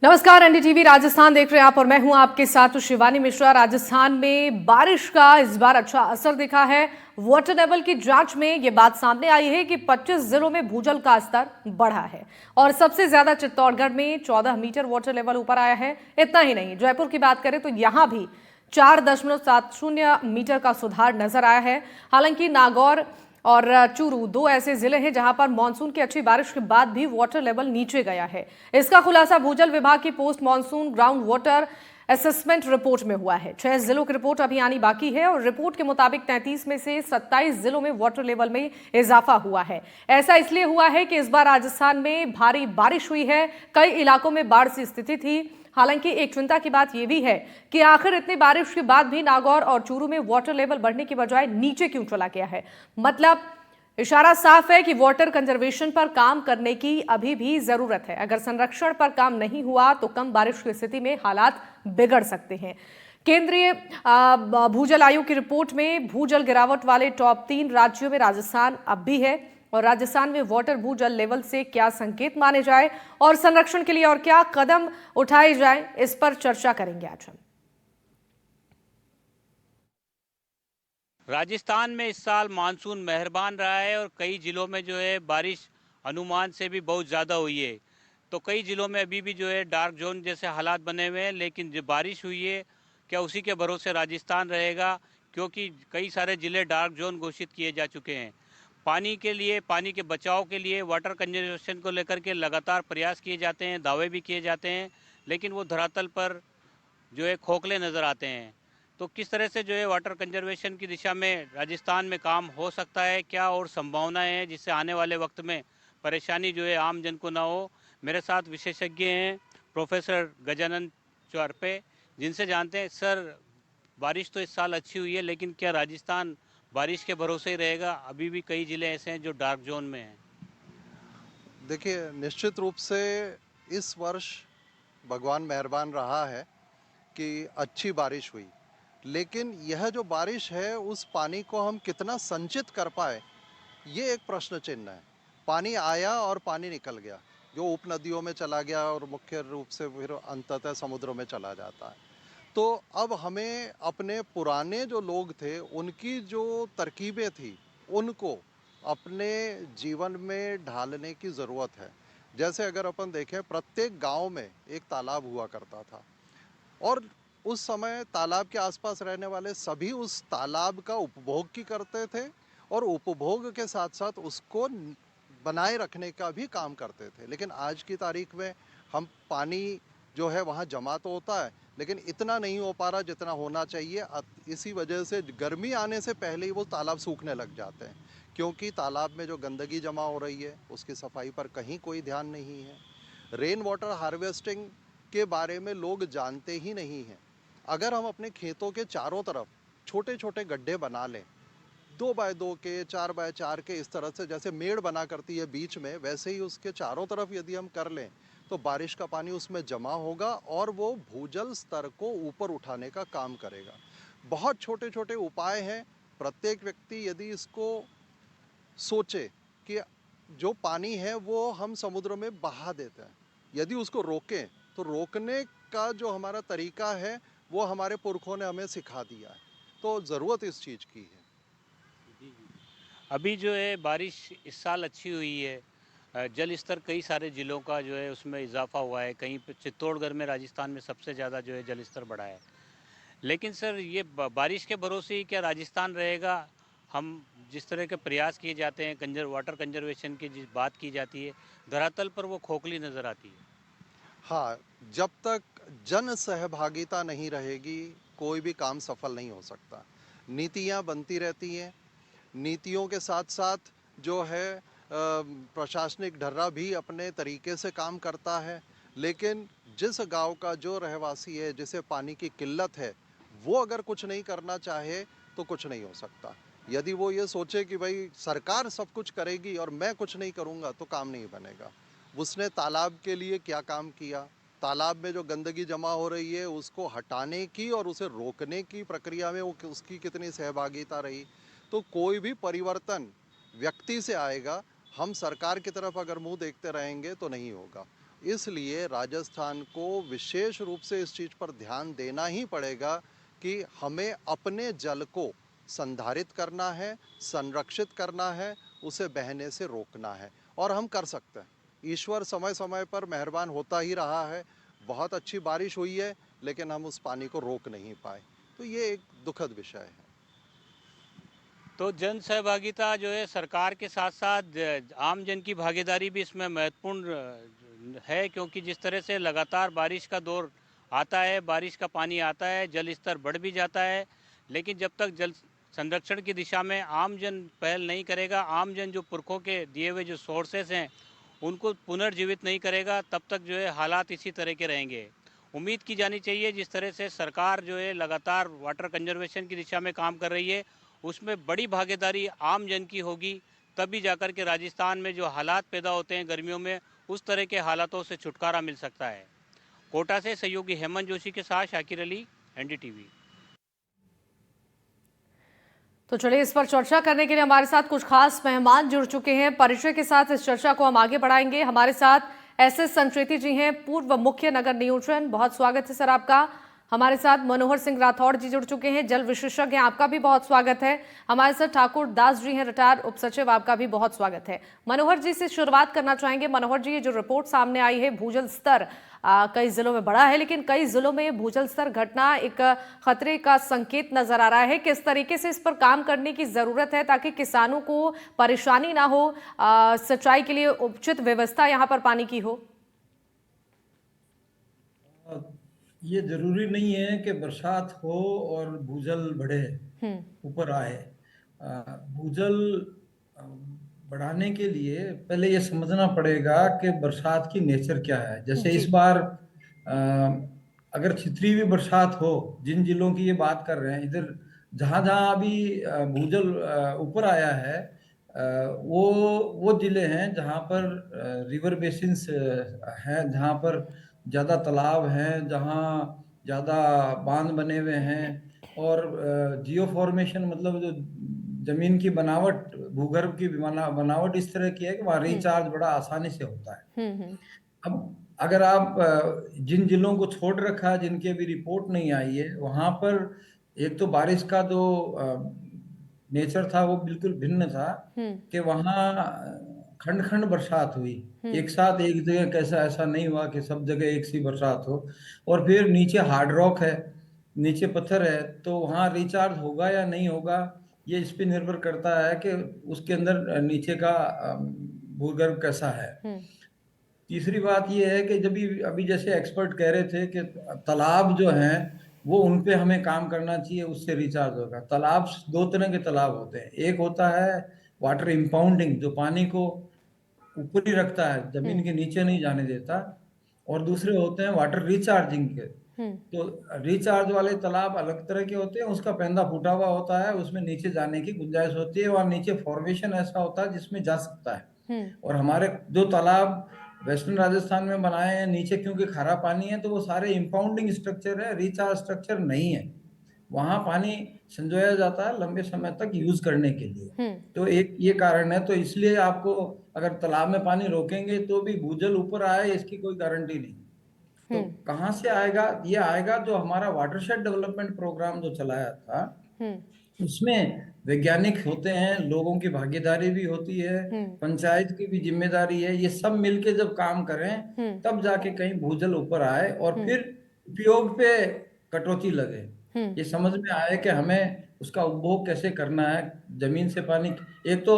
नमस्कार, एनडीटीवी राजस्थान देख रहे हैं आप और मैं हूं आपके साथ शिवानी मिश्रा। राजस्थान में बारिश का इस बार अच्छा असर दिखा है। वाटर लेवल की जांच में यह बात सामने आई है कि 25 जिलों में भूजल का स्तर बढ़ा है और सबसे ज्यादा चित्तौड़गढ़ में 14 मीटर वाटर लेवल ऊपर आया है। इतना ही नहीं, जयपुर की बात करें तो यहां भी 4.70 मीटर का सुधार नजर आया है। हालांकि नागौर और चूरू दो ऐसे जिले हैं जहां पर मानसून की अच्छी बारिश के बाद भी वाटर लेवल नीचे गया है। इसका खुलासा भूजल विभाग की post monsoon ground water assessment report में हुआ है। 6 जिलों की रिपोर्ट अभी आनी बाकी है और रिपोर्ट के मुताबिक 33 में से 27 जिलों में वाटर लेवल में इजाफा हुआ है। ऐसा इसलिए हुआ है कि इस बार राजस्थान में भारी बारिश हुई है। कई इलाकों में बाढ़ की स्थिति थी। हालांकि एक चिंता की बात यह भी है कि आखिर इतनी बारिश के बाद भी नागौर और चूरू में वाटर लेवल बढ़ने की बजाय नीचे क्यों चला गया है। मतलब इशारा साफ है कि वाटर कंजर्वेशन पर काम करने की अभी भी जरूरत है। अगर संरक्षण पर काम नहीं हुआ तो कम बारिश की स्थिति में हालात बिगड़ सकते हैं। केंद्रीय भूजल आयोग की रिपोर्ट में भूजल गिरावट वाले टॉप 3 राज्यों में राजस्थान अब भी है और राजस्थान में वाटर भूजल लेवल से क्या संकेत माने जाए और संरक्षण के लिए और क्या कदम उठाए जाए, इस पर चर्चा करेंगे आज हम। राजस्थान में इस साल मानसून मेहरबान रहा है और कई जिलों में जो है बारिश अनुमान से भी बहुत ज़्यादा हुई है। तो कई जिलों में अभी भी जो है डार्क जोन जैसे हालात बने हुए हैं, लेकिन जो बारिश हुई है क्या उसी के भरोसे राजस्थान रहेगा, क्योंकि कई सारे ज़िले डार्क जोन घोषित किए जा चुके हैं। पानी के लिए, पानी के बचाव के लिए, वाटर कंजर्वेशन को लेकर के लगातार प्रयास किए जाते हैं, दावे भी किए जाते हैं, लेकिन वो धरातल पर जो है खोखले नज़र आते हैं। तो किस तरह से जो है वाटर कंजर्वेशन की दिशा में राजस्थान में काम हो सकता है, क्या और संभावनाएं हैं जिससे आने वाले वक्त में परेशानी जो है आम जन को ना हो। मेरे साथ विशेषज्ञ हैं प्रोफेसर गजानन चौरपे, जिनसे जानते हैं। सर, बारिश तो इस साल अच्छी हुई है, लेकिन क्या राजस्थान बारिश के भरोसे ही रहेगा? अभी भी कई ज़िले ऐसे हैं जो डार्क जोन में हैं। देखिए, निश्चित रूप से इस वर्ष भगवान मेहरबान रहा है कि अच्छी बारिश हुई, लेकिन यह जो बारिश है उस पानी को हम कितना संचित कर पाए, ये एक प्रश्न चिन्ह है। पानी आया और पानी निकल गया, जो उपनदियों में चला गया और मुख्य रूप से फिर अंततः समुद्रों में चला जाता है। तो अब हमें अपने पुराने जो लोग थे उनकी जो तरकीबें थी उनको अपने जीवन में ढालने की ज़रूरत है। जैसे अगर अपन देखें, प्रत्येक गांव में एक तालाब हुआ करता था और उस समय तालाब के आसपास रहने वाले सभी उस तालाब का उपभोग की करते थे और उपभोग के साथ साथ उसको बनाए रखने का भी काम करते थे। लेकिन आज की तारीख में हम पानी जो है वहाँ जमा तो होता है, लेकिन इतना नहीं हो पा रहा जितना होना चाहिए। इसी वजह से गर्मी आने से पहले ही वो तालाब सूखने लग जाते हैं, क्योंकि तालाब में जो गंदगी जमा हो रही है उसकी सफाई पर कहीं कोई ध्यान नहीं है। रेन वाटर हार्वेस्टिंग के बारे में लोग जानते ही नहीं हैं। अगर हम अपने खेतों के चारों तरफ छोटे छोटे गड्ढे बना लें, 2x2 के, 4x4 के, इस तरह से जैसे मेड़ बना करती है बीच में, वैसे ही उसके चारों तरफ यदि हम कर लें तो बारिश का पानी उसमें जमा होगा और वो भूजल स्तर को ऊपर उठाने का काम करेगा। बहुत छोटे छोटे उपाय हैं। प्रत्येक व्यक्ति यदि इसको सोचे कि जो पानी है वो हम समुद्र में बहा देते हैं, यदि उसको रोकें तो रोकने का जो हमारा तरीका है वो हमारे पुरखों ने हमें सिखा दिया है। तो ज़रूरत इस चीज़ की है। अभी जो है बारिश इस साल अच्छी हुई है। जल स्तर कई सारे ज़िलों का जो है उसमें इजाफा हुआ है। कहीं पे चित्तौड़गढ़ में राजस्थान में सबसे ज़्यादा जो है जल स्तर बढ़ा है। लेकिन सर, ये बारिश के भरोसे ही क्या राजस्थान रहेगा? हम जिस तरह के प्रयास किए जाते हैं, वाटर कंजर्वेशन की जिस बात की जाती है, धरातल पर वो खोखली नज़र आती है। हाँ, जब तक जन सहभागिता नहीं रहेगी कोई भी काम सफल नहीं हो सकता। नीतियाँ बनती रहती हैं, नीतियों के साथ साथ जो है प्रशासनिक ढर्रा भी अपने तरीके से काम करता है, लेकिन जिस गांव का जो रहवासी है, जिसे पानी की किल्लत है, वो अगर कुछ नहीं करना चाहे तो कुछ नहीं हो सकता। यदि वो ये सोचे कि भाई सरकार सब कुछ करेगी और मैं कुछ नहीं करूँगा, तो काम नहीं बनेगा। उसने तालाब के लिए क्या काम किया, तालाब में जो गंदगी जमा हो रही है उसको हटाने की और उसे रोकने की प्रक्रिया में उसकी कितनी सहभागिता रही। तो कोई भी परिवर्तन व्यक्ति से आएगा। हम सरकार की तरफ अगर मुंह देखते रहेंगे तो नहीं होगा। इसलिए राजस्थान को विशेष रूप से इस चीज़ पर ध्यान देना ही पड़ेगा कि हमें अपने जल को संधारित करना है, संरक्षित करना है, उसे बहने से रोकना है और हम कर सकते हैं। ईश्वर समय समय पर मेहरबान होता ही रहा है। बहुत अच्छी बारिश हुई है, लेकिन हम उस पानी को रोक नहीं पाए। तो ये एक दुखद विषय है। तो जन सहभागिता जो है सरकार के साथ साथ आम जन की भागीदारी भी इसमें महत्वपूर्ण है, क्योंकि जिस तरह से लगातार बारिश का दौर आता है, बारिश का पानी आता है, जल स्तर बढ़ भी जाता है, लेकिन जब तक जल संरक्षण की दिशा में आम जन पहल नहीं करेगा, आम जन जो पुरखों के दिए हुए जो सोर्सेस हैं उनको पुनर्जीवित नहीं करेगा, तब तक जो है हालात इसी तरह के रहेंगे। उम्मीद की जानी चाहिए जिस तरह से सरकार जो है लगातार वाटर कंजर्वेशन की दिशा में काम कर रही है, उसमें बड़ी भागीदारी आम जन की होगी, तभी जाकर के राजस्थान में जो हालात पैदा होते हैं गर्मियों में, उस तरह के हालातों से छुटकारा मिल सकता है। कोटा से सहयोगी हेमंत जोशी के साथ शाकिर अली, एनडीटीवी। तो चलिए, इस पर चर्चा करने के लिए हमारे साथ कुछ खास मेहमान जुड़ चुके हैं। परिचय के साथ इस चर्चा को हम आगे बढ़ाएंगे। हमारे साथ एसएस संचेती जी हैं, पूर्व मुख्य नगर नियोजन, बहुत स्वागत है सर आपका। हमारे साथ मनोहर सिंह राठौड़ जी जुड़ चुके हैं, जल विशेषज्ञ, आपका भी बहुत स्वागत है। हमारे साथ ठाकुर दास जी हैं, रिटायर्ड उप सचिव, आपका भी बहुत स्वागत है। मनोहर जी से शुरुआत करना चाहेंगे। मनोहर जी, ये जो रिपोर्ट सामने आई है, भूजल स्तर कई जिलों में बढ़ा है, लेकिन कई जिलों में भूजल स्तर घटना एक खतरे का संकेत नजर आ रहा है। किस तरीके से इस पर काम करने की जरूरत है ताकि किसानों को परेशानी ना हो, सिंचाई के लिए उचित व्यवस्था यहाँ पर पानी की हो? ये जरूरी नहीं है कि बरसात हो और भूजल बढ़े, ऊपर आए। भूजल बढ़ाने के लिए पहले ये समझना पड़ेगा कि बरसात की नेचर क्या है। जैसे इस बार अगर छितरी हुई बरसात हो, जिन जिलों की ये बात कर रहे हैं, इधर जहां जहां अभी भूजल ऊपर आया है, वो जिले हैं जहां पर रिवर बेसिन्स हैं, जहां पर ज्यादा तालाब हैं, जहां ज्यादा बांध बने हुए हैं, और जियो फॉर्मेशन मतलब जो जमीन की बनावट, भूगर्भ की बनावट इस तरह की है कि वहाँ रिचार्ज बड़ा आसानी से होता है। अब अगर आप जिन जिलों को छोड़ रखा है, जिनकी अभी रिपोर्ट नहीं आई है, वहां पर एक तो बारिश का जो नेचर था वो बिल्कुल भिन्न था, कि वहां खंड खंड बरसात हुई, एक साथ एक जगह कैसा ऐसा नहीं हुआ कि सब जगह एक सी बरसात हो। और फिर नीचे हार्ड रॉक है, नीचे पत्थर है, तो वहां रिचार्ज होगा या नहीं होगा, ये इस पे निर्भर करता है कि उसके अंदर नीचे का भूगर्भ कैसा है। तीसरी बात ये है कि जब अभी जैसे एक्सपर्ट कह रहे थे कि तालाब जो हैं वो उन पे हमें काम करना चाहिए, उससे रिचार्ज होगा। तालाब, दो तरह के तालाब होते हैं। एक होता है वाटर इंपाउंडिंग, जो पानी को ऊपर ही रखता है, जमीन के नीचे नहीं जाने देता, और दूसरे होते हैं वाटर रिचार्जिंग के। तो रिचार्ज वाले तालाब अलग तरह के होते हैं, उसका पैंदा फूटा हुआ होता है, उसमें नीचे जाने की गुंजाइश होती है, और नीचे फॉर्मेशन ऐसा होता है जिसमें जा सकता है। और हमारे जो तालाब वेस्टर्न राजस्थान में बनाए हैं नीचे, क्योंकि खारा पानी है, तो वो सारे इंपाउंडिंग स्ट्रक्चर है, रिचार्ज स्ट्रक्चर नहीं है। वहां पानी संजोया जाता है लंबे समय तक यूज करने के लिए। तो एक ये कारण है। तो इसलिए आपको अगर तालाब में पानी रोकेंगे तो भी भूजल ऊपर आए, इसकी कोई गारंटी नहीं। तो कहाँ से आएगा? ये आएगा जो हमारा वाटरशेड डेवलपमेंट प्रोग्राम जो चलाया था, उसमें वैज्ञानिक होते हैं, लोगों की भागीदारी भी होती है, पंचायत की भी जिम्मेदारी है। ये सब मिलके जब काम करें तब जाके कहीं भूजल ऊपर आए और फिर उपयोग पे कटौती लगे। ये समझ में आए कि हमें उसका उपभोग कैसे करना है। जमीन से पानी, एक तो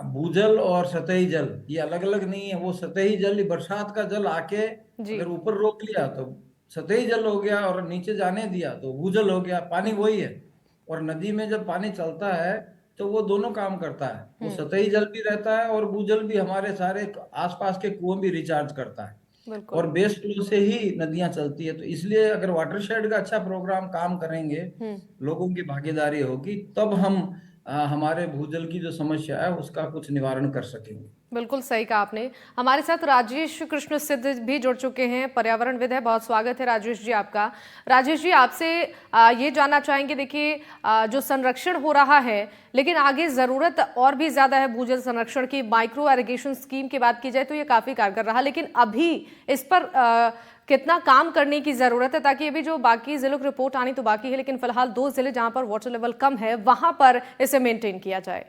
भूजल और सतही जल ये अलग अलग नहीं है। वो सतही जल, बरसात का जल आके अगर ऊपर रोक लिया तो सतही जल हो गया, और नीचे जाने दिया तो भूजल हो गया। पानी वही है। और नदी में जब पानी चलता है तो वो दोनों काम करता है, वो सतही जल भी रहता है और भूजल भी, हमारे सारे आसपास के कुओं भी रिचार्ज करता है, और बेस फ्लो से ही नदियां चलती है। तो इसलिए अगर वाटरशेड का अच्छा प्रोग्राम काम करेंगे, लोगों की भागीदारी होगी, तब हम हमारे भूजल की जो समस्या है उसका कुछ निवारण कर सकेंगे। बिल्कुल सही कहा आपने। हमारे साथ राजेश कृष्ण सिद्ध भी जुड़ चुके हैं, पर्यावरणविद है। बहुत स्वागत है राजेश जी आपका। राजेश जी, आपसे ये जानना चाहेंगे, देखिए जो संरक्षण हो रहा है, लेकिन आगे ज़रूरत और भी ज़्यादा है भूजल संरक्षण की। माइक्रो इरिगेशन स्कीम की बात की जाए तो ये काफ़ी कारगर रहा, लेकिन अभी इस पर कितना काम करने की ज़रूरत है, ताकि अभी जो बाकी ज़िलों की रिपोर्ट आनी तो बाकी है, लेकिन फिलहाल 2 ज़िले जहाँ पर वाटर लेवल कम है वहाँ पर इसे मेंटेन किया जाए।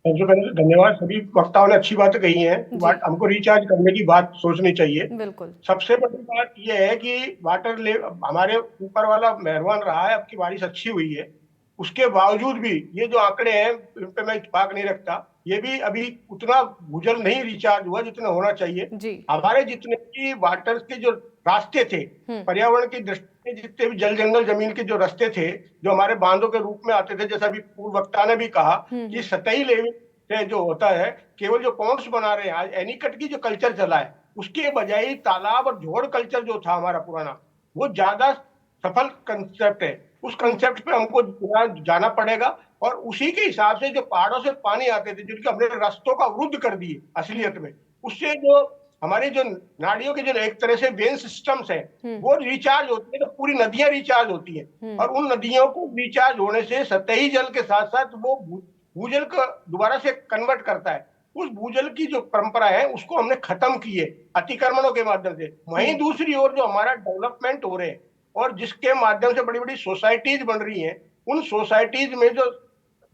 धन्यवाद। सभी वक्ताओं ने अच्छी बातें कही हैं। हमको रिचार्ज करने की बात सोचनी चाहिए। बिल्कुल। सबसे बड़ी बात यह है कि वाटर लेवल हमारे ऊपर वाला मेहरबान रहा है, अब की बारिश अच्छी हुई है। उसके बावजूद भी ये जो आंकड़े हैं इन पे मैं इत्तेफाक नहीं रखता। ये भी अभी उतना भूजल नहीं रिचार्ज हुआ जितना होना चाहिए जी। हमारे जितने भी वाटर के जो रास्ते थे, पर्यावरण की दृष्टि से जितने भी जल जंगल जमीन के जो रास्ते थे, जो हमारे बांधों के रूप में आते थे, जैसा अभी पूर्व वक्ता ने भी कहा कि सतही लेवल से जो होता है, केवल जो पॉन्ड्स बना रहे हैं आज, एनीकट की जो कल्चर चला है, उसके बजाय तालाब और झोड़ कल्चर जो था हमारा पुराना, वो ज्यादा सफल कंसेप्ट है। उस कंसेप्ट पे हमको जाना पड़ेगा और उसी के हिसाब से जो पहाड़ों से पानी आते थे, जिनके हमने रास्तों का अवरुद्ध कर दिए असलियत में, उससे जो हमारी जो नाड़ियों के जो एक तरह से वेन सिस्टम्स है वो रिचार्ज होती है, तो पूरी नदियां रिचार्ज होती हैं। और उन नदियों को रिचार्ज होने से सतही जल के साथ साथ वो भूजल को दोबारा से कन्वर्ट करता है। उस भूजल की जो परंपरा है उसको हमने खत्म की है अतिक्रमणों के माध्यम से। वहीं दूसरी ओर जो हमारा डेवलपमेंट हो रहे हैं और जिसके माध्यम से बड़ी बड़ी सोसाइटीज बन रही हैं, उन सोसाइटीज में जो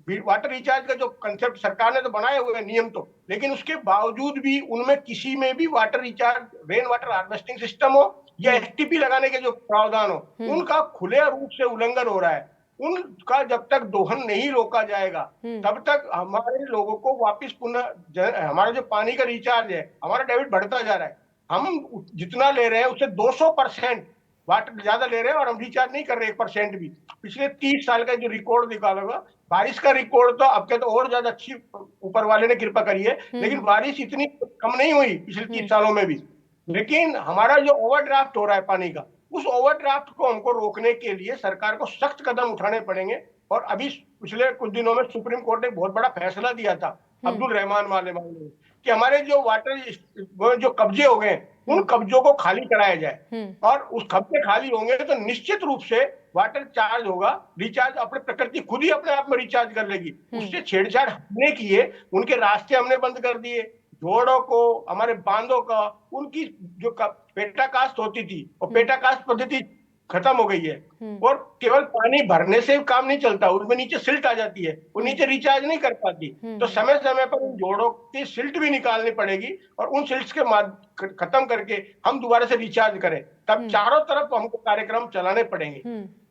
वाटर रिचार्ज का जो कंसेप्ट सरकार ने तो बनाए हुए हैं नियम तो, लेकिन उसके बावजूद भी उनमें किसी में भी water recharge, rain water harvesting system हो या एसटीपी लगाने के जो प्रावधान हो, उनका खुले रूप से उल्लंघन हो रहा है। उनका जब तक दोहन नहीं रोका जाएगा तब तक हमारे लोगों को वापस पुनः हमारा जो पानी का रिचार्ज है, हमारा डेबिट बढ़ता जा रहा है। हम जितना ले रहे हैं उससे 200% वाटर ज्यादा ले रहे हैं और हम रिचार्ज नहीं कर रहे 1% भी। पिछले 30 साल का जो रिकॉर्ड निकालोगा, बारिश का रिकॉर्ड तो अब के तो और ज्यादा अच्छी ऊपर वाले ने कृपा करी है, लेकिन बारिश इतनी कम नहीं हुई पिछले 30 सालों में भी। लेकिन हमारा जो ओवरड्राफ्ट हो रहा है पानी का, उस ओवरड्राफ्ट को हमको रोकने के लिए सरकार को सख्त कदम उठाने पड़ेंगे। और अभी पिछले कुछ दिनों में सुप्रीम कोर्ट ने बहुत बड़ा फैसला दिया था अब्दुल रहमान वाले मामले में, कि हमारे जो वाटर जो कब्जे हो गए उन कब्जों को खाली कराया जाए। और उस कब्जे खाली होंगे तो निश्चित रूप से वाटर चार्ज होगा, रिचार्ज अपने प्रकृति खुद ही अपने आप में रिचार्ज कर लेगी। उससे छेड़छाड़ हमने किए, उनके रास्ते हमने बंद कर दिए, जोड़ों को, हमारे बांधों का, उनकी जो पेटा कास्ट होती थी और पेटा कास्ट पद्धति खत्म हो गई है। और केवल पानी भरने से काम नहीं चलता, उसमें नीचे सिल्ट आ जाती है, वो नीचे रिचार्ज नहीं कर पाती। तो समय समय पर उन जोड़ों की सिल्ट भी निकालनी पड़ेगी और उन सिल्ट के खत्म करके हम दोबारा से रिचार्ज करें। तब चारों तरफ हमको कार्यक्रम चलाने पड़ेंगे,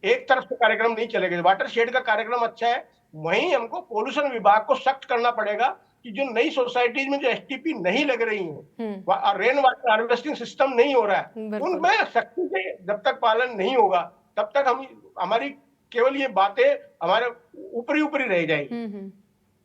एक तरफ से कार्यक्रम नहीं चलेगा। वाटर शेड का कार्यक्रम अच्छा है, वहीं हमको पोल्यूशन विभाग को सख्त करना पड़ेगा कि जो नई सोसाइटीज में जो एसटीपी नहीं लग रही है, रेन वाटर हार्वेस्टिंग सिस्टम नहीं हो रहा है, उनमें सख्ती से जब तक पालन नहीं होगा तब तक हमारी केवल ये बातें हमारे ऊपरी ऊपरी रह जाएंगी।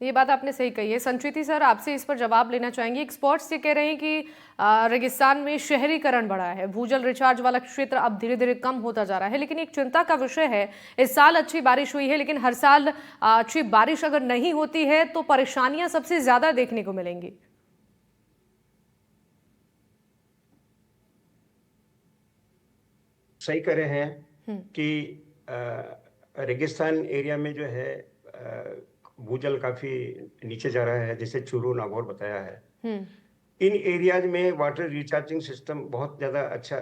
ये बात आपने सही कही है। संचिति सर, आपसे इस पर जवाब लेना चाहेंगे। एक्सपर्ट्स ये कह रहे हैं कि रेगिस्तान में शहरीकरण बढ़ा है, भूजल रिचार्ज वाला क्षेत्र अब धीरे धीरे कम होता जा रहा है, लेकिन एक चिंता का विषय है, इस साल अच्छी बारिश हुई है, लेकिन हर साल अच्छी बारिश अगर नहीं होती है तो परेशानियां सबसे ज्यादा देखने को मिलेंगी। सही कह रहे हैं कि रेगिस्तान एरिया में जो है भूजल काफी नीचे जा रहा है, जैसे चूरू नागौर बताया है। इन एरियाज में वाटर रिचार्जिंग सिस्टम बहुत ज्यादा अच्छा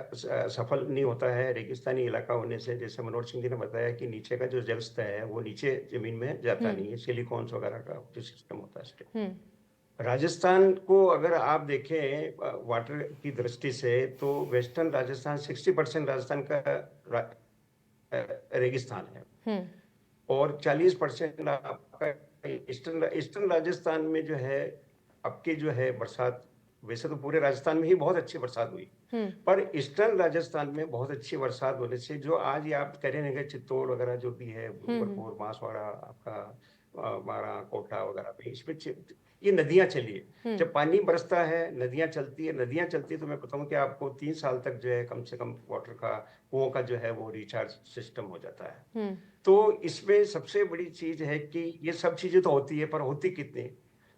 सफल नहीं होता है रेगिस्तानी इलाका होने से। जैसे मनोज सिंह जी ने बताया कि नीचे का जो जल स्तर है वो नीचे जमीन में जाता नहीं है, सिलिकॉन्स वगैरह का जो सिस्टम होता है। राजस्थान को अगर आप देखें वाटर की दृष्टि से तो वेस्टर्न राजस्थान 60% राजस्थान का रेगिस्तान है और 40% आपका ईस्टर्न राजस्थान में जो है आपके जो है बरसात, वैसे तो पूरे राजस्थान में ही बहुत अच्छी बरसात हुई, पर ईस्टर्न राजस्थान में बहुत अच्छी बरसात होने से जो आज ये आप कह रहे हैं चित्तौड़ वगैरह जो भी है, डूंगरपुर, बांसवाड़ा, आपका बारा कोटा वगैरह में, इसमें ये नदियां चली है। जब पानी बरसता है, नदियां चलती है तो मैं बताऊं कि आपको 3 साल तक जो है कम से कम वाटर का, कुओं का जो है वो रिचार्ज सिस्टम हो जाता है। तो इसमें सबसे बड़ी चीज है कि ये सब चीजें तो होती है, पर होती कितनी?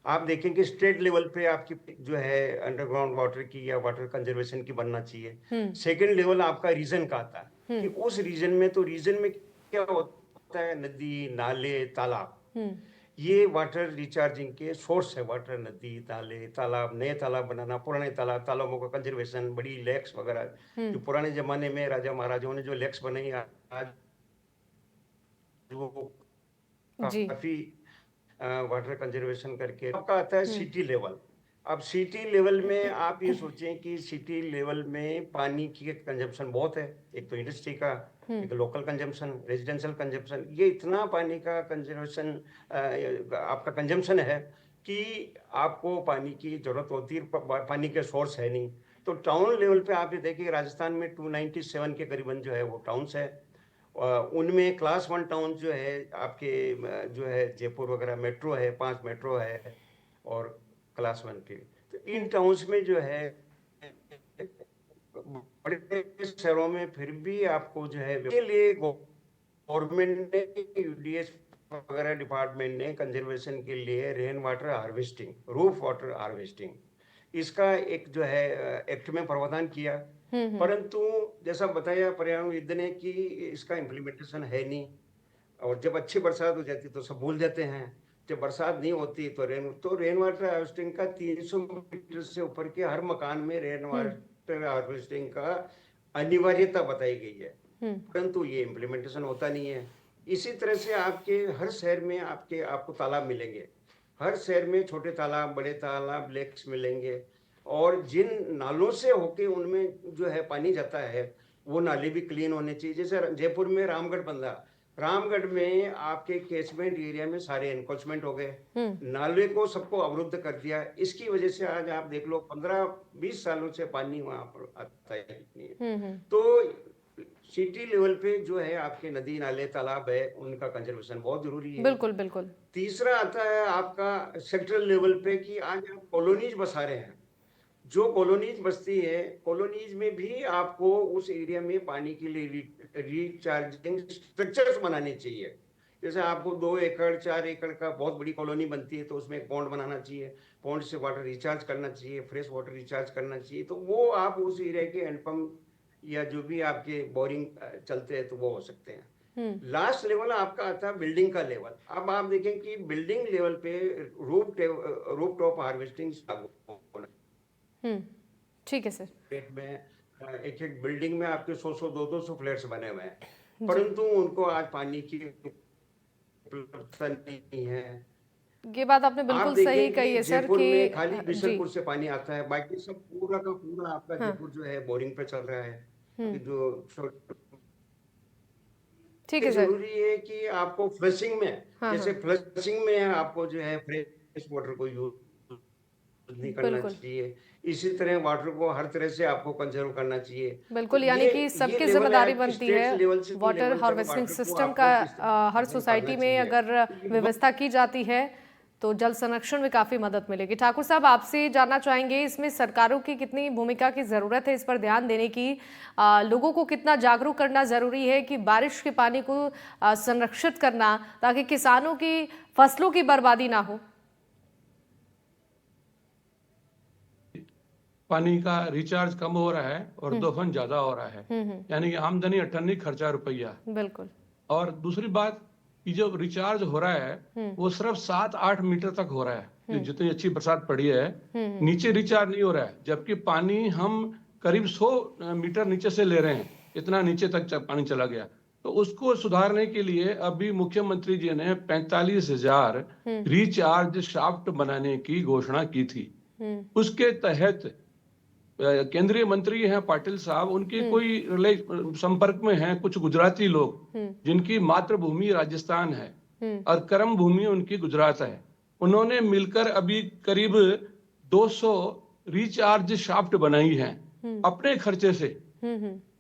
आप देखेंगे स्टेट लेवल पे आपकी जो है अंडरग्राउंड वाटर की या वाटर कंजर्वेशन की बनना चाहिए। सेकंड लेवल आपका रीजन का आता है कि उस रीजन में, तो रीजन में क्या होता है, नदी, नाले, तालाब, ये वाटर रिचार्जिंग के सोर्स है। वाटर, नदी, नाले, तालाब, नए तालाब बनाना, पुराने तालाबों का कंजर्वेशन, बड़ी लेक्स वगैरह, जो पुराने जमाने में राजा महाराजाओं ने जो लेक्स बनाई, आज वो जी। काफी वाटर कंजर्वेशन करके। आपका आता है सिटी लेवल। अब सिटी लेवल में आप ये सोचें कि सिटी लेवल में पानी की कंजम्पशन बहुत है। एक तो इंडस्ट्री का, एक लोकल कंजम्पशन, रेजिडेंशियल कंजम्पशन, ये इतना पानी का कंजर्वेशन आपका कंजम्पशन है कि आपको पानी की जरूरत होती है, पानी के सोर्स है नहीं। तो टाउन लेवल पे आप ये देखिए, राजस्थान में 297 के करीबन जो है वो टाउन्स है। उनमें क्लास 1 टाउन जो है आपके जो है जयपुर वगैरह मेट्रो है, 5 मेट्रो है और क्लास 1 के। तो इन टाउन्स में जो है बड़े शहरों में फिर भी आपको जो है के लिए गवर्नमेंट ने, यूडीएस वगैरह डिपार्टमेंट ने कंजर्वेशन के लिए rain water harvesting, roof water harvesting, इसका एक जो है एक्ट में प्रावधान किया। परंतु जैसा बताया पर्यावरणविद ने कि इसका इम्प्लीमेंटेशन है नहीं, और जब अच्छी बरसात हो जाती तो सब भूल जाते हैं, जब बरसात नहीं होती तो रेन वाटर हार्वेस्टिंग का 300 मीटर से ऊपर के हर मकान में रेन वाटर हार्वेस्टिंग का अनिवार्यता बताई गई है, परंतु ये इम्प्लीमेंटेशन होता नहीं है। इसी तरह से आपके हर शहर में आपको तालाब मिलेंगे, हर शहर में छोटे तालाब, बड़े तालाब, लेक्स मिलेंगे, और जिन नालों से होके उनमें जो है पानी जाता है वो नाले भी क्लीन होने चाहिए। जैसे जयपुर में रामगढ़ बंधा, रामगढ़ में आपके कैचमेंट एरिया में सारे एनक्रोचमेंट हो गए, नाले को सबको अवरुद्ध कर दिया। इसकी वजह से आज आप देख लो 15-20 सालों से पानी वहां पर आता ही नहीं है। तो सिटी लेवल पे जो है आपके नदी, नाले, तालाब है, उनका कंजर्वेशन बहुत जरूरी है। बिल्कुल बिल्कुल। तीसरा आता है आपका सेक्टरल लेवल पे कि आज आप कॉलोनीज बसा रहे हैं। जो कॉलोनीज बसती है, कॉलोनीज में भी आपको उस एरिया में पानी के लिए रिचार्जिंग स्ट्रक्चर्स बनाने चाहिए। जैसे आपको 2 एकड़ 4 एकड़ का बहुत बड़ी कॉलोनी बनती है तो उसमें एक पॉन्ड बनाना चाहिए, पॉन्ड से वाटर रिचार्ज करना चाहिए, फ्रेश वाटर रिचार्ज करना चाहिए। तो वो आप उस एरिया के हैंडपंप या जो भी आपके बोरिंग चलते हैं तो वो हो सकते हैं। लास्ट लेवल आपका आता है बिल्डिंग का लेवल। अब आप देखें कि बिल्डिंग लेवल पे रूफ टॉप हार्वेस्टिंग ठीक है सर। में एक बिल्डिंग में आपके 100-100, 200 फ्लैट्स बने हुए हैं, परंतु उनको आज पानी की उपलब्धता नहीं है। ये बात आपने बिल्कुल सही कही है सर कि खाली बिशनपुर से पानी आता है, बाकी सब पूरा का पूरा आपका जयपुर जो है बोरिंग पे चल रहा है। जो ठीक है सर। जरूरी है कि आपको फ्लशिंग में, जैसे फ्लशिंग में आपको जो है फ्रेश वाटर को यूज नहीं करना चाहिए, इसी तरह वाटर को हर तरह से आपको कंजर्व करना चाहिए। बिल्कुल, यानी कि सबकी जिम्मेदारी बनती है वाटर हार्वेस्टिंग सिस्टम का। हर सोसाइटी में अगर व्यवस्था की जाती है तो जल संरक्षण में काफी मदद मिलेगी। ठाकुर साहब, आपसे जानना चाहेंगे इसमें सरकारों की कितनी भूमिका की जरूरत है, इस पर ध्यान देने की, लोगों को कितना जागरूक करना जरूरी है कि बारिश के पानी को संरक्षित करना, ताकि किसानों की फसलों की बर्बादी ना हो। पानी का रिचार्ज कम हो रहा है और दोहन ज्यादा हो रहा है, यानी कि आमदनी 98, खर्चा रुपया। बिल्कुल। और दूसरी बात कि जो रिचार्ज हो रहा है वो सिर्फ 7-8 मीटर तक हो रहा है, जितनी अच्छी बरसात पड़ी है, नीचे रिचार्ज नहीं हो रहा है, जबकि पानी हम करीब 100 मीटर नीचे से ले रहे हैं, इतना नीचे तक पानी चला गया। तो उसको सुधारने के लिए अभी मुख्यमंत्री जी ने 45,000 रिचार्ज शाफ्ट बनाने की घोषणा की थी। उसके तहत केंद्रीय मंत्री हैं पाटिल साहब, उनके कोई संपर्क में हैं कुछ गुजराती लोग जिनकी मातृभूमि राजस्थान है और कर्म भूमि उनकी गुजरात है। उन्होंने मिलकर अभी करीब 200 रिचार्ज शाफ्ट बनाई हैं अपने खर्चे से।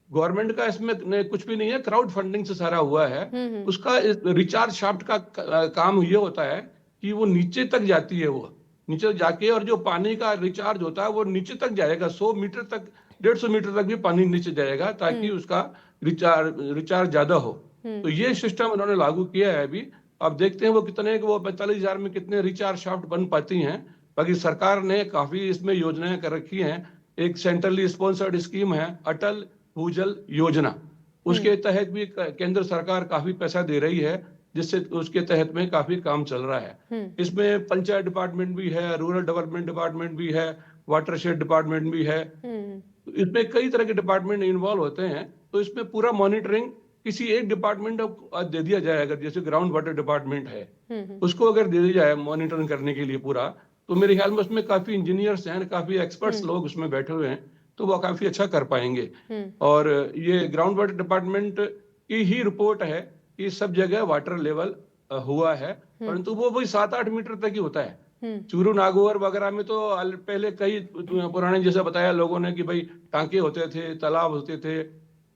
गवर्नमेंट का इसमें कुछ भी नहीं है, क्राउड फंडिंग से सारा हुआ है। उसका रिचार्ज शाफ्ट का काम ये होता है कि वो नीचे तक जाती है, वो नीचे जाके, और जो पानी का रिचार्ज होता है वो नीचे तक जाएगा, 100 मीटर तक, 150 मीटर तक भी पानी नीचे जाएगा, ताकि उसका रिचार्ज ज्यादा हो। तो ये सिस्टम उन्होंने लागू किया है अभी। अब देखते हैं वो कितने, वो 45,000 में कितने रिचार्ज शाफ्ट बन पाती हैं। बाकी सरकार ने काफी इसमें योजनाएं कर रखी हैं। एक सेंट्रली स्पॉन्सर्ड स्कीम है, अटल भूजल योजना, उसके तहत भी केंद्र सरकार काफी पैसा दे रही है, जिससे उसके तहत में काफी काम चल रहा है। इसमें पंचायत डिपार्टमेंट भी है, रूरल डेवलपमेंट डिपार्टमेंट भी है, वाटरशेड डिपार्टमेंट भी है। इसमें कई तरह के डिपार्टमेंट इन्वॉल्व होते हैं। तो इसमें पूरा मॉनिटरिंग किसी एक डिपार्टमेंट को दे दिया जाए, अगर जैसे ग्राउंड वाटर डिपार्टमेंट है, उसको अगर दे दिया जाए मॉनिटरिंग करने के लिए पूरा, तो मेरे ख्याल में उसमें काफी इंजीनियर्स हैं, काफी एक्सपर्ट्स लोग उसमें बैठे हुए हैं, तो वो काफी अच्छा कर पाएंगे। और ये ग्राउंड वाटर डिपार्टमेंट की ही रिपोर्ट है कि सब जगह वाटर लेवल हुआ है, परंतु वो वही 7-8 मीटर तक ही होता है। चूरू नागौर वगैरह में तो पहले कई पुराने, जैसा बताया लोगों ने, कि भाई टांके होते थे, तालाब होते थे,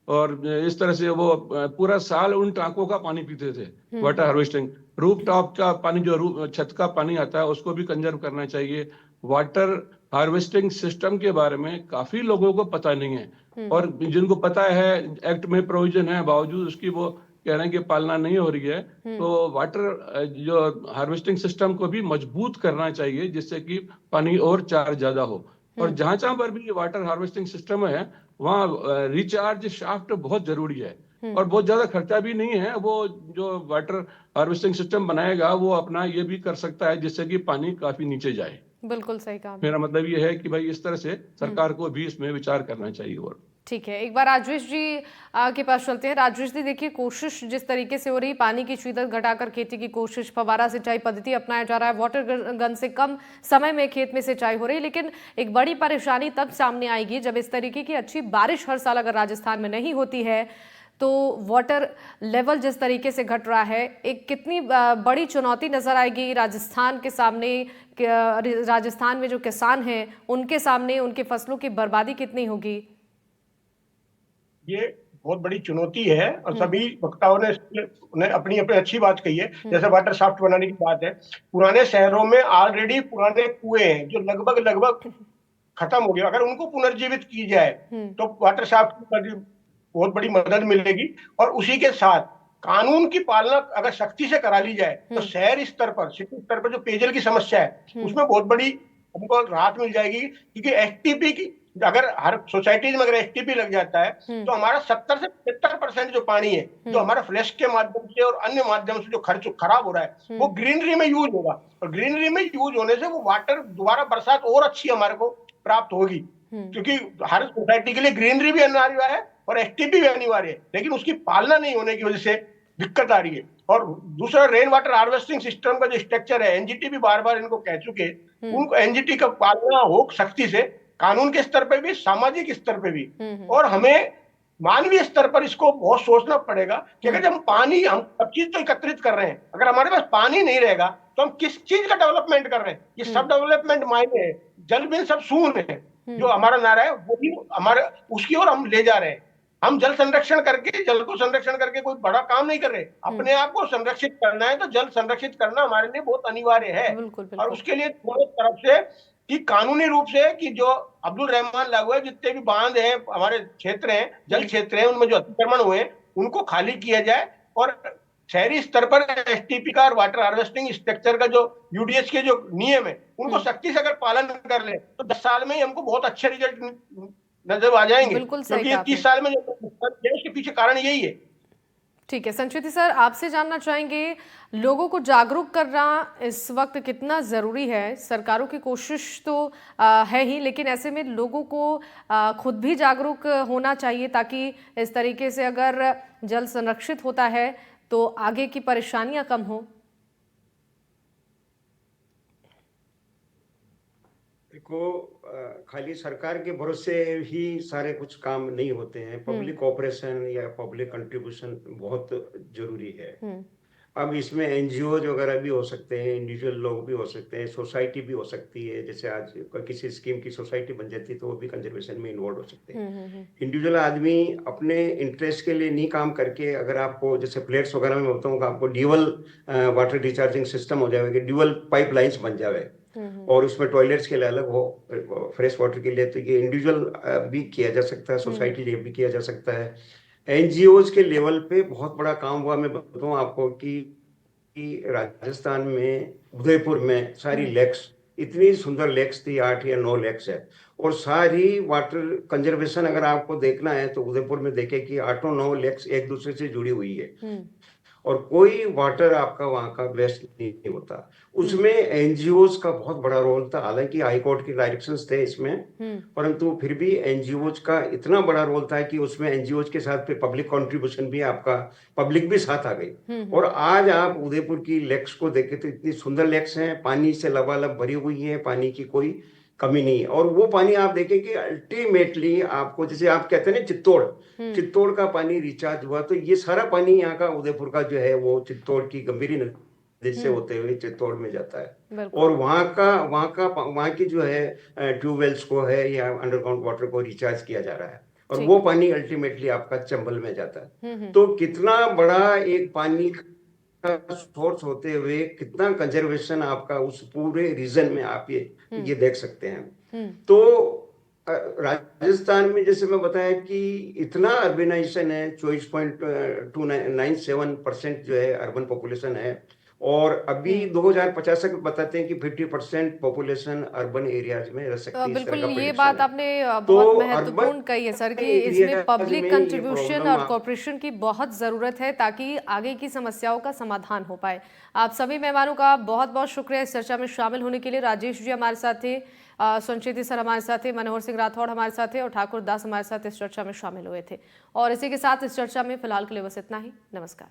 और इस तरह से वो पूरा साल उन टांकों का पानी पीते थे। वाटर हार्वेस्टिंग, रूफ टॉप का पानी, जो छत का पानी आता है, उसको भी कंजर्व करना चाहिए। वाटर हार्वेस्टिंग सिस्टम के बारे में काफी लोगों को पता नहीं है, और जिनको पता है, एक्ट में प्रोविजन है, बावजूद उसकी वो कह रहे हैं कि पालना नहीं हो रही है। तो वाटर जो हार्वेस्टिंग सिस्टम को भी मजबूत करना चाहिए, जिससे कि पानी और चार्ज ज्यादा हो। और जहां जहां पर भी वाटर हार्वेस्टिंग सिस्टम है, वहाँ रिचार्ज शाफ्ट बहुत जरूरी है, और बहुत ज्यादा खर्चा भी नहीं है। वो जो वाटर हार्वेस्टिंग सिस्टम बनाएगा, वो अपना ये भी कर सकता है, जिससे कि पानी काफी नीचे जाए। बिल्कुल सही कहा। मेरा मतलब ये है कि भाई इस तरह से सरकार को भी इसमें विचार करना चाहिए। और ठीक है, एक बार राजेश जी के पास चलते हैं। राजेश जी, देखिए, कोशिश जिस तरीके से हो रही, पानी की शिद्दत घटाकर खेती की कोशिश, फव्वारा सिंचाई पद्धति अपनाया जा रहा है, वाटर गन से कम समय में खेत में सिंचाई हो रही है, लेकिन एक बड़ी परेशानी तब सामने आएगी जब इस तरीके की अच्छी बारिश हर साल अगर राजस्थान में नहीं होती है, तो वाटर लेवल जिस तरीके से घट रहा है, एक कितनी बड़ी चुनौती नजर आएगी राजस्थान के सामने। राजस्थान में जो किसान हैं, उनके सामने उनकी फसलों की बर्बादी कितनी होगी? ये बहुत बड़ी चुनौती है, और सभी वक्ताओं ने अपनी अपनी अच्छी बात कही है। जैसे वाटर शाफ्ट बनाने की बात है, पुराने शहरों में ऑलरेडी पुराने कुएं हैं जो लगभग खत्म हो गए। अगर उनको पुनर्जीवित की जाए तो वाटर शाफ्ट की बहुत बड़ी मदद मिलेगी। और उसी के साथ कानून की पालना अगर सख्ती से करा ली जाए, तो शहर स्तर पर, सिटी स्तर पर जो पेयजल की समस्या है, उसमें बहुत बड़ी हमको राहत मिल जाएगी। क्योंकि एसटीपी की, अगर हर सोसाइटी में अगर एसटीपी लग जाता है, तो हमारा 70 से 75% जो पानी है, जो हमारा फ्लैश के माध्यम से और अन्य माध्यम से जो खर्च खराब हो रहा है, वो ग्रीनरी में यूज होगा। और ग्रीनरी में यूज होने से वो वाटर दोबारा बरसात और अच्छी हमारे को प्राप्त होगी। क्योंकि हर सोसाइटी के लिए ग्रीनरी भी अनिवार्य है और एसटीपी भी अनिवार्य है, लेकिन उसकी पालना नहीं होने की वजह से दिक्कत आ रही है। और दूसरा, रेन वाटर हार्वेस्टिंग सिस्टम का जो स्ट्रक्चर है, एनजीटी भी बार बार इनको कह चुके, उनको एनजीटी का पालना हो सख्ती से, कानून के स्तर पर भी, सामाजिक स्तर पर भी। और हमें मानवीय स्तर पर इसको बहुत सोचना पड़ेगा कि अगर हम सब चीज तो एकत्रित कर रहे हैं, अगर हमारे पास पानी नहीं रहेगा तो हम किस चीज का डेवलपमेंट कर रहे हैं? ये सब डेवलपमेंट मायने है, जल बिन सब शून्य है, जो हमारा नारा है वो भी हमारे उसकी ओर हम ले जा रहे हैं। हम जल संरक्षण करके, जल को संरक्षण करके कोई बड़ा काम नहीं कर रहे। अपने आप को संरक्षित करना है तो जल संरक्षित करना हमारे लिए बहुत अनिवार्य है। और उसके लिए दोनों तरफ से, कि कानूनी रूप से, कि जो अब्दुल रहमान लागू है, जितने भी बांध हैं, हमारे क्षेत्र हैं, जल क्षेत्र हैं, उनमें जो अतिक्रमण हुए उनको खाली किया जाए। और शहरी स्तर पर एसटीपी का और वाटर हार्वेस्टिंग स्ट्रक्चर का जो यूडीएच के जो नियम है, उनको सख्ती से अगर पालन कर ले, तो 10 साल में ही हमको बहुत अच्छे रिजल्ट नजर आ जाएंगे। क्योंकि 30 साल में जो उसके पीछे कारण यही है। ठीक है, संस्कृति सर, आपसे जानना चाहेंगे, लोगों को जागरूक करना इस वक्त कितना ज़रूरी है? सरकारों की कोशिश तो है ही, लेकिन ऐसे में लोगों को खुद भी जागरूक होना चाहिए, ताकि इस तरीके से अगर जल संरक्षित होता है तो आगे की परेशानियां कम हो। देखो, खाली सरकार के भरोसे ही सारे कुछ काम नहीं होते हैं। पब्लिक कोऑपरेशन या पब्लिक कंट्रीब्यूशन बहुत जरूरी है। अब इसमें एनजीओज वगैरह भी हो सकते हैं, इंडिविजुअल लोग भी हो सकते हैं, सोसाइटी भी हो सकती है। जैसे आज किसी स्कीम की सोसाइटी बन जाती है तो वो भी कंजर्वेशन में इन्वॉल्व हो सकते हैं। इंडिविजुअल आदमी अपने इंटरेस्ट के लिए नहीं काम करके, अगर आपको जैसे फ्लैट्स वगैरह में होता हूँ आपको ड्यूअल वाटर रिचार्जिंग सिस्टम हो जाएगा, ड्यूअल पाइपलाइंस बन जाए और उसमें टॉयलेट्स के लिए अलग हो, फ्रेश वाटर के लिए, तो ये इंडिविजुअल भी किया जा सकता है, सोसाइटी लिए भी किया जा सकता है। एनजीओज के लेवल पे बहुत बड़ा काम हुआ। मैं बताऊं आपको कि राजस्थान में उदयपुर में सारी लेक्स, इतनी सुंदर लेक्स थी, 8 या 9 लेक्स है, और सारी वाटर कंजर्वेशन अगर आपको देखना है तो उदयपुर में देखे कि 8-9 लेक्स एक दूसरे से जुड़ी हुई है और कोई वाटर आपका वहां का वेस्ट नहीं होता। उसमें एनजीओज का बहुत बड़ा रोल था, हालांकि हाई कोर्ट की डायरेक्शंस थे इसमें, परंतु फिर भी एनजीओज का इतना बड़ा रोल था कि उसमें एनजीओज के साथ फिर पब्लिक कंट्रीब्यूशन भी, आपका पब्लिक भी साथ आ गई। और आज आप उदयपुर की लेक्स को देखें तो इतनी सुंदर लेक्स हैं, पानी से लबालब भरी हुई है, पानी की कोई कमी नहीं है। और वो पानी आप देखें कि अल्टीमेटली आपको, जैसे आप कहते हैं ना चित्तौड़ का पानी रिचार्ज हुआ, तो ये सारा पानी यहाँ का उदयपुर का जो है वो चित्तौड़ की गंभीरी नदी से होते हुए चित्तौड़ में जाता है। और वहाँ की जो है ट्यूबवेल्स को है या अंडरग्राउंड वाटर को रिचार्ज किया जा रहा है और वो पानी अल्टीमेटली आपका चंबल में जाता है। तो कितना बड़ा एक पानी का सोर्स होते हुए कितना कंजर्वेशन आपका उस पूरे रीजन में आप ये देख सकते हैं। तो राजस्थान में जैसे मैं बताया कि इतना अर्बनाइजेशन है, 24.297% जो है अर्बन पॉपुलेशन है, और अभी 2050 तक बताते हैं कि 50% पॉपुलेशन अर्बन एरियाज में रह सकती है। बिल्कुल, ये बात आपने बहुत महत्वपूर्ण कही है सर, कि इसमें पब्लिक कंट्रीब्यूशन और कॉर्पोरेशन की बहुत ज़रूरत है ताकि आगे की समस्याओं का समाधान हो पाए। आप सभी मेहमानों का बहुत बहुत शुक्रिया इस चर्चा में शामिल होने के लिए। राजेश जी हमारे साथ थे, संचेती सर हमारे साथ थे, मनोहर सिंह राठौड़ हमारे साथ थे और ठाकुर दास हमारे साथ इस चर्चा में शामिल हुए थे। और इसी के साथ इस चर्चा में फिलहाल के लिए बस इतना ही। नमस्कार।